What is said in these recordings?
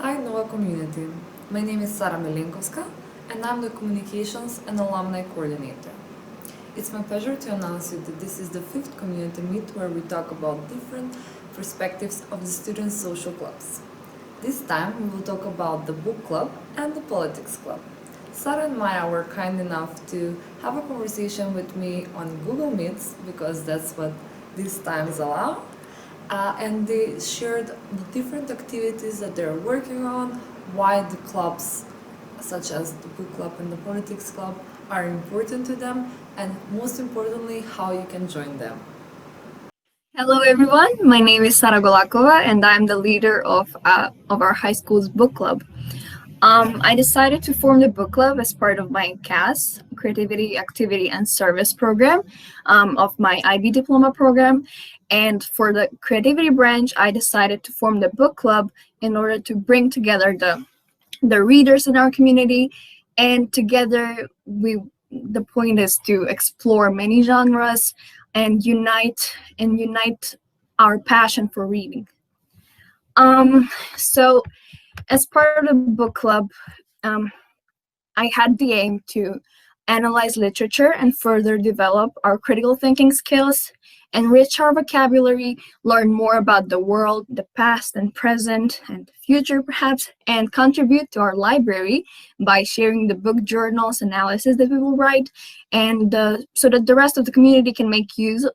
Hi Nova community. My name is Sara Milenkovska and I'm the Communications and Alumni Coordinator. It's my pleasure to announce you that this is the fifth community meet where we talk about different perspectives of the student social clubs. This time we will talk about the book club and the politics club. Sara and Maya were kind enough to have a conversation with me on Google Meets because that's what these times allow. And they shared the different activities that they're working on, why the clubs, such as the book club and the politics club, are important to them, and most importantly, how you can join them. Hello, everyone. My name is Sara Golakova, and I'm the leader of our high school's book club. I decided to form the book club as part of my CAS, Creativity, Activity, and Service program, of my IB diploma program. And for the creativity branch, I decided to form the book club in order to bring together the readers in our community, and together the point is to explore many genres and unite our passion for reading. So as part of the book club, um, I had the aim to analyze literature and further develop our critical thinking skills, enrich our vocabulary, learn more about the world, the past and present and the future perhaps, and contribute to our library by sharing the book journals analysis that we will write, and so that the rest of the community can make use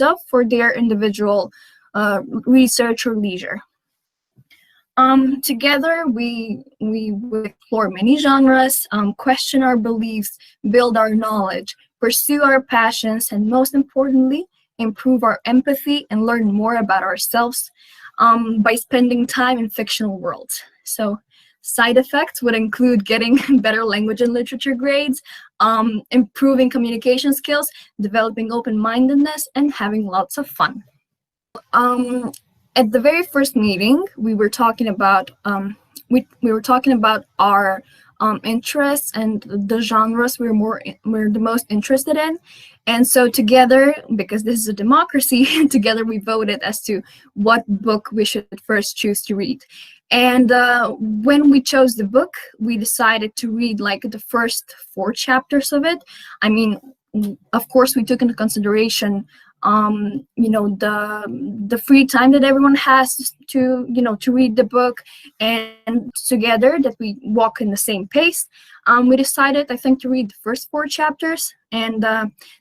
of for their individual research or leisure. Together, we would explore many genres, question our beliefs, build our knowledge, pursue our passions, and most importantly, improve our empathy and learn more about ourselves by spending time in fictional worlds. So, side effects would include getting better language and literature grades, improving communication skills, developing open-mindedness, and having lots of fun. Um, at the very first meeting, we were talking about our interests and the genres we're the most interested in, and so together, because this is a democracy, together we voted as to what book we should first choose to read. And when we chose the book, we decided to read like the first 4 chapters of it. I mean, of course, we took into consideration the free time that everyone has to read the book, and together that we walk in the same pace. We decided, I think, to read the first 4 chapters, and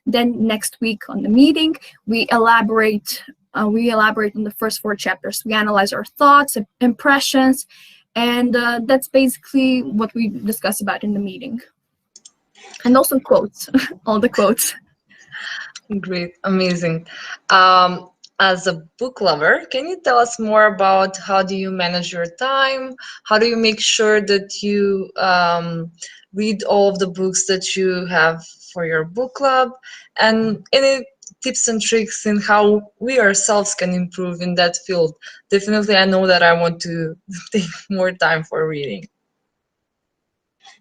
then next week on the meeting we elaborate on the first 4 chapters. We analyze our thoughts, impressions, and that's basically what we discuss about in the meeting, and also quotes. All the quotes. Great, amazing. As a book lover, can you tell us more about how do you manage your time? How do you make sure that you read all of the books that you have for your book club? And any tips and tricks in how we ourselves can improve in that field? Definitely, I know that I want to take more time for reading.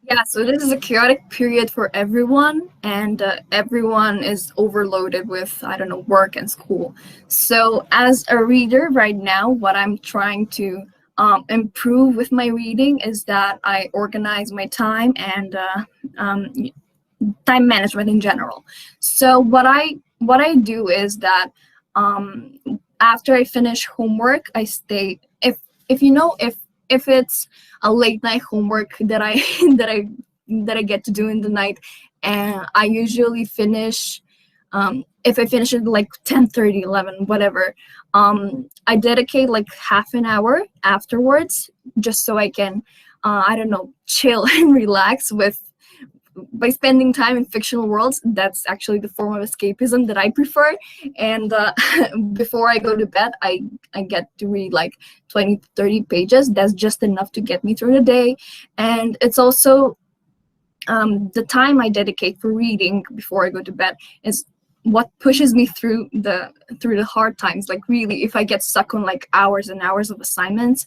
Yeah, so this is a chaotic period for everyone, and everyone is overloaded with, I don't know, work and school. So, as a reader right now, what I'm trying to improve with my reading is that I organize my time and time management in general. So, what I do is that um, after I finish homework, I stay. If it's a late night homework that I that I that I get to do in the night, and I usually finish. If I finish it like 10:30, 11, whatever, I dedicate like half an hour afterwards just so I can, I don't know, chill and relax with by spending time in fictional worlds. That's actually the form of escapism that I prefer. And before I go to bed, I get to read like 20 to 30 pages. That's just enough to get me through the day. And it's also the time I dedicate for reading before I go to bed is what pushes me through the hard times. Like, really, if I get stuck on like hours and hours of assignments,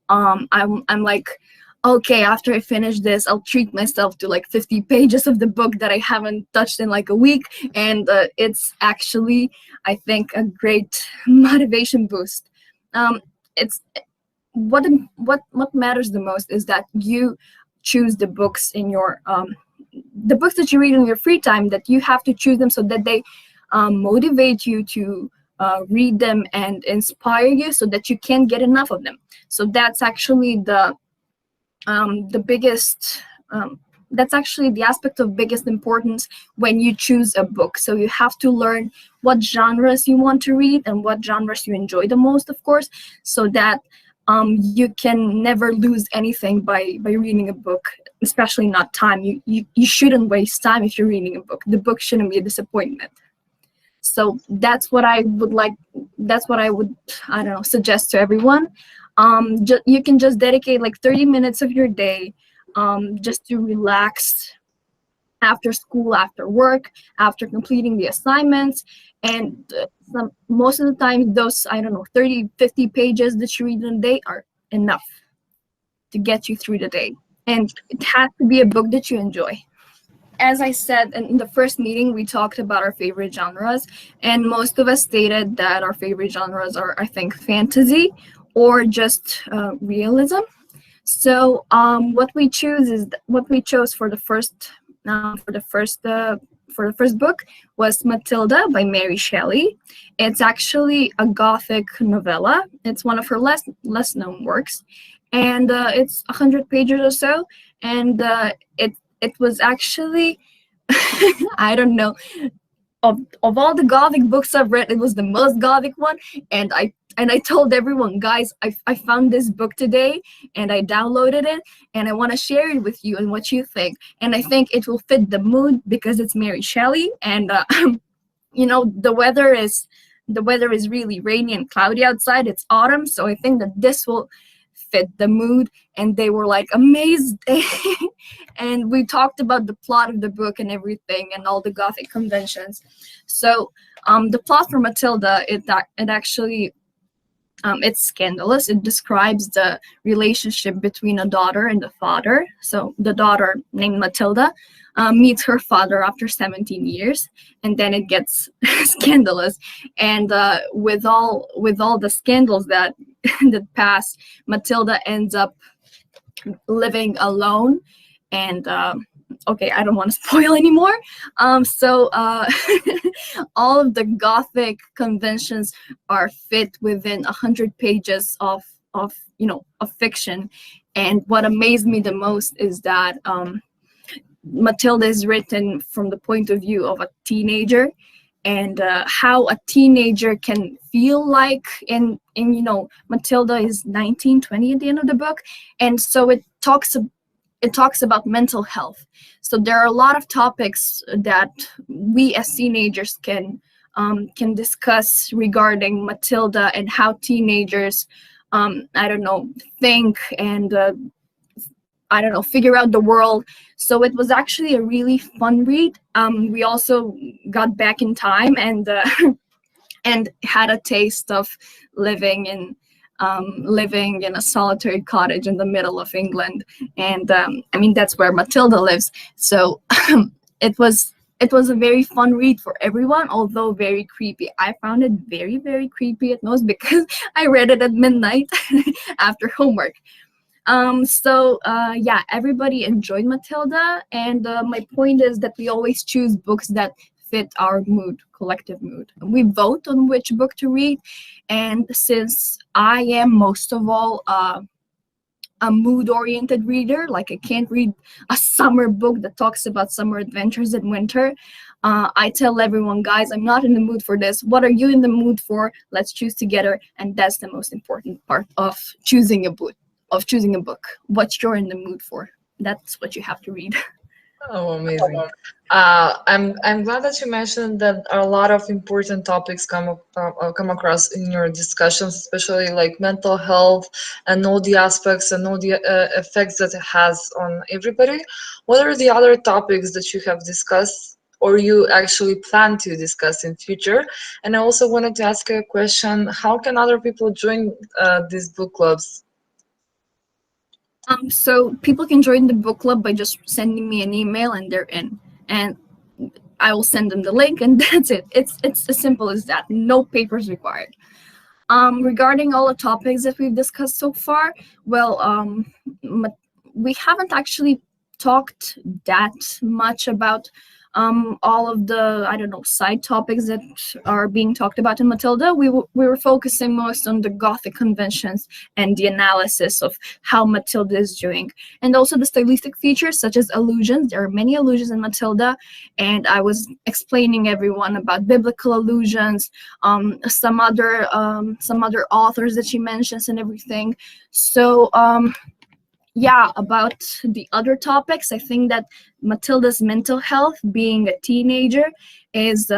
I'm like, okay, after I finish this, I'll treat myself to like 50 pages of the book that I haven't touched in like a week. And it's actually, I think, a great motivation boost. Um, it's what matters the most is that you choose the books in your the books that you read in your free time, that you have to choose them so that they motivate you to read them and inspire you so that you can't get enough of them. So the biggest that's actually the aspect of biggest importance when you choose a book. So you have to learn what genres you want to read and what genres you enjoy the most, of course, so that you can never lose anything by reading a book, especially not time. You shouldn't waste time if you're reading a book. The book shouldn't be a disappointment. So that's what I would like. That's what I would, I don't know, suggest to everyone. You can just dedicate like 30 minutes of your day just to relax after school, after work, after completing the assignments. And most of the time, those, I don't know, 30, 50 pages that you read in a day are enough to get you through the day. And it has to be a book that you enjoy. As I said in the first meeting, we talked about our favorite genres, and most of us stated that our favorite genres are, I think, fantasy or just realism. So what we chose for the first book was Matilda by Mary Shelley. It's actually a Gothic novella. It's one of her less known works, and it's 100 pages or so. And it was actually I don't know, of all the Gothic books I've read, it was the most Gothic one. And I told everyone, guys, I found this book today and I downloaded it and I want to share it with you and what you think. And I think it will fit the mood because it's Mary Shelley, and the weather is really rainy and cloudy outside. It's autumn, so I think that this will fit the mood. And they were like amazed. And we talked about the plot of the book and everything and all the Gothic conventions. So the plot for Matilda, it actually it's scandalous. It describes the relationship between a daughter and a father. So the daughter, named Matilda, meets her father after 17 years, and then it gets scandalous. And with all the scandals that that pass, Matilda ends up living alone. And okay, I don't want to spoil anymore. So all of the Gothic conventions are fit within 100 pages of fiction. And what amazed me the most is that Matilda is written from the point of view of a teenager, and how a teenager can feel like. And Matilda is 19, 20 at the end of the book, and so it talks about mental health. So there are a lot of topics that we as teenagers can discuss regarding Matilda and how teenagers think and figure out the world. So it was actually a really fun read. We also got back in time and and had a taste of living in a solitary cottage in the middle of England. And that's where Matilda lives. So it was a very fun read for everyone, although very creepy. I found it very, very creepy at most because I read it at midnight after homework. Yeah, everybody enjoyed Matilda, and my point is that we always choose books that fit our mood, collective mood. We vote on which book to read, and since I am most of all a mood-oriented reader, like I can't read a summer book that talks about summer adventures in winter, I tell everyone, guys, I'm not in the mood for this. What are you in the mood for? Let's choose together. And that's the most important part of choosing a book. What you're in the mood for, that's what you have to read. Oh, amazing. I'm glad that you mentioned that a lot of important topics come across in your discussions, especially like mental health and all the aspects and all the effects that it has on everybody. What are the other topics that you have discussed or you actually plan to discuss in future? And I also wanted to ask you a question: how can other people join these book clubs? So people can join the book club by just sending me an email and they're in. And I will send them the link and that's it. It's as simple as that. No papers required. Regarding all the topics that we've discussed so far, well, we haven't actually talked that much about all of the, I don't know, side topics that are being talked about in Matilda. We were focusing most on the Gothic conventions and the analysis of how Matilda is doing, and also the stylistic features such as allusions. There are many allusions in Matilda, and I was explaining everyone about biblical allusions, some other authors that she mentions and everything. So yeah, about the other topics, I think that Matilda's mental health, being a teenager, is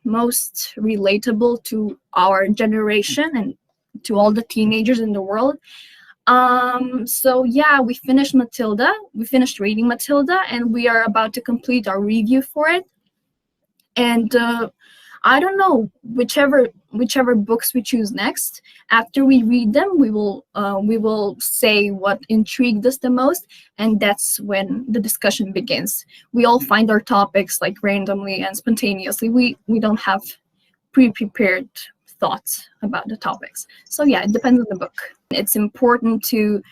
most relatable to our generation and to all the teenagers in the world. So yeah, we finished Matilda. We finished reading Matilda, and we are about to complete our review for it. And I don't know, whichever books we choose next. After we read them, we will say what intrigued us the most, and that's when the discussion begins. We all find our topics like randomly and spontaneously. We don't have pre-prepared thoughts about the topics. So yeah, it depends on the book. It's important to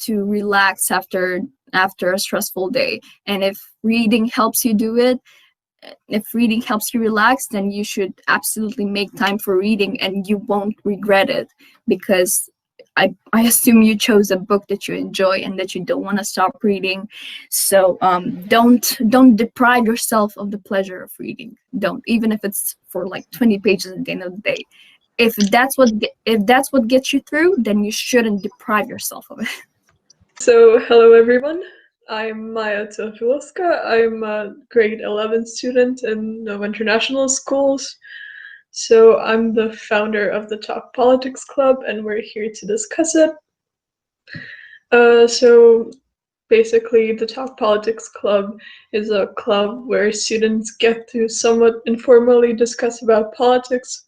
relax after a stressful day, and if reading helps you do it, if reading helps you relax, then you should absolutely make time for reading, and you won't regret it, because I assume you chose a book that you enjoy and that you don't want to stop reading. So don't deprive yourself of the pleasure of reading. Don't, even if it's for like 20 pages at the end of the day. If that's what gets you through, then you shouldn't deprive yourself of it. So, hello everyone. I'm Maya Tofilovska. I'm a grade 11 student in Nova International Schools. So, I'm the founder of the Talk Politics Club, and we're here to discuss it. So, basically, the Talk Politics Club is a club where students get to somewhat informally discuss about politics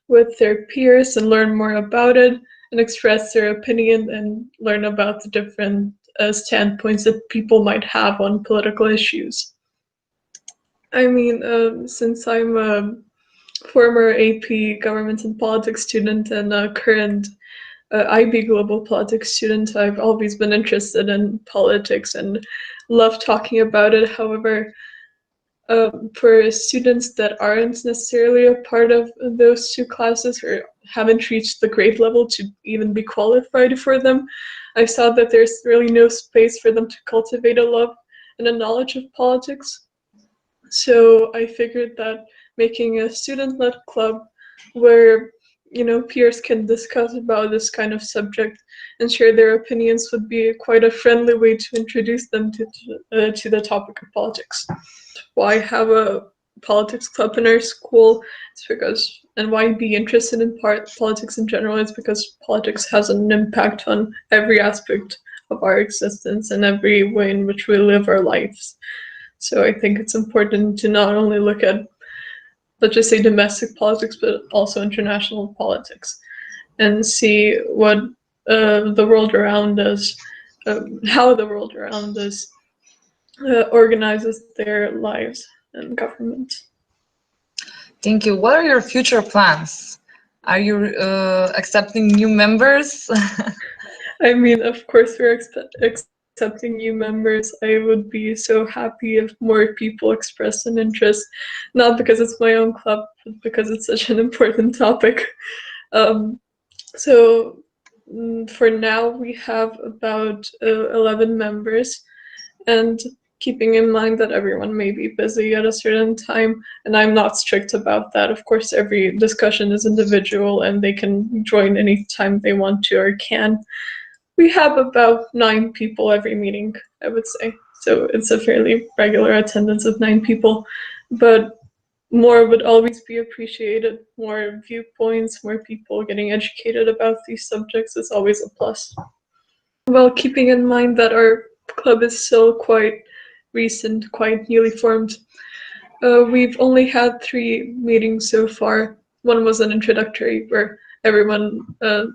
with their peers and learn more about it and express their opinion and learn about the different standpoints that people might have on political issues. I mean, since I'm a former AP Government and Politics student and a current IB Global Politics student, I've always been interested in politics and love talking about it. However, for students that aren't necessarily a part of those two classes or haven't reached the grade level to even be qualified for them, I saw that there's really no space for them to cultivate a love and a knowledge of politics. So I figured that making a student-led club where peers can discuss about this kind of subject and share their opinions would be quite a friendly way to introduce them to the topic of politics. Why have a politics club in our school? It's because, and why be interested in politics in general, is because politics has an impact on every aspect of our existence and every way in which we live our lives. So I think it's important to not only look at, let's just say, domestic politics, but also international politics, and see what the world around us, how the world around us organizes their lives and government. Thank you. What are your future plans? Are you accepting new members? I mean, of course, we're accepting new members. I would be so happy if more people express an interest, not because it's my own club, but because it's such an important topic. So for now, we have about 11 members, and keeping in mind that everyone may be busy at a certain time, and I'm not strict about that. Of course, every discussion is individual and they can join any time they want to or can. We have about 9 people every meeting, I would say. So it's a fairly regular attendance of 9 people, but more would always be appreciated. More viewpoints, more people getting educated about these subjects is always a plus. Well, keeping in mind that our club is still quite recent, quite newly formed, we've only had 3 meetings so far. One was an introductory where everyone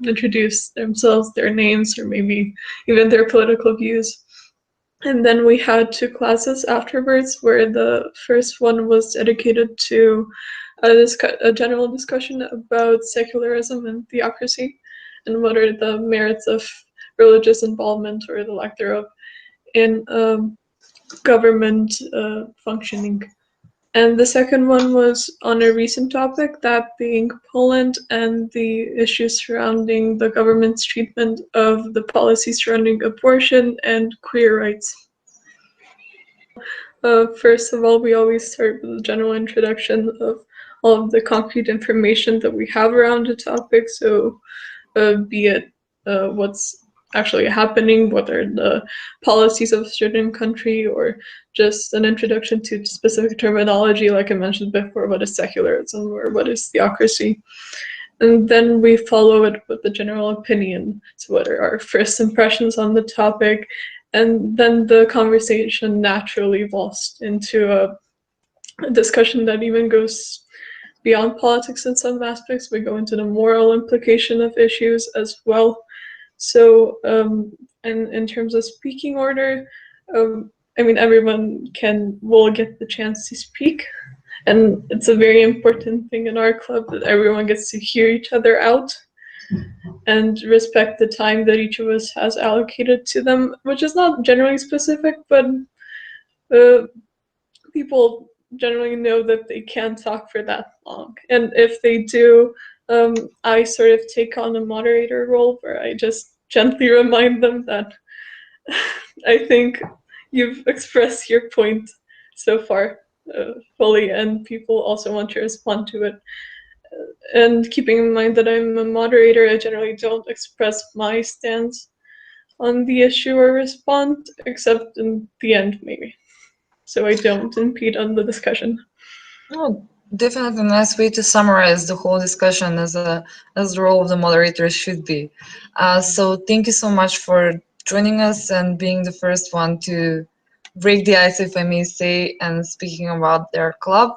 introduced themselves, their names, or maybe even their political views. And then we had 2 classes afterwards, where the first one was dedicated to a general discussion about secularism and theocracy, and what are the merits of religious involvement or the lack thereof in government functioning. And the second one was on a recent topic, that being Poland and the issues surrounding the government's treatment of the policy surrounding abortion and queer rights. First of all, we always start with a general introduction of all of the concrete information that we have around the topic. So, be it what's actually happening, what are the policies of a certain country, or just an introduction to specific terminology, like I mentioned before, what is secularism or what is theocracy. And then we follow it with the general opinion. So what are our first impressions on the topic? And then the conversation naturally evolves into a discussion that even goes beyond politics in some aspects. We go into the moral implication of issues as well. So, and in terms of speaking order, I mean, everyone will get the chance to speak, and it's a very important thing in our club that everyone gets to hear each other out and respect the time that each of us has allocated to them, which is not generally specific, but people generally know that they can't talk for that long. And if they do, I sort of take on a moderator role where I just gently remind them that I think you've expressed your point so far fully, and people also want to respond to it. And keeping in mind that I'm a moderator, I generally don't express my stance on the issue or respond, except in the end, maybe. So I don't impede on the discussion. Oh, definitely a nice way to summarize the whole discussion as the role of the moderator should be. So thank you so much for joining us and being the first one to break the ice, if I may say, and speaking about their club.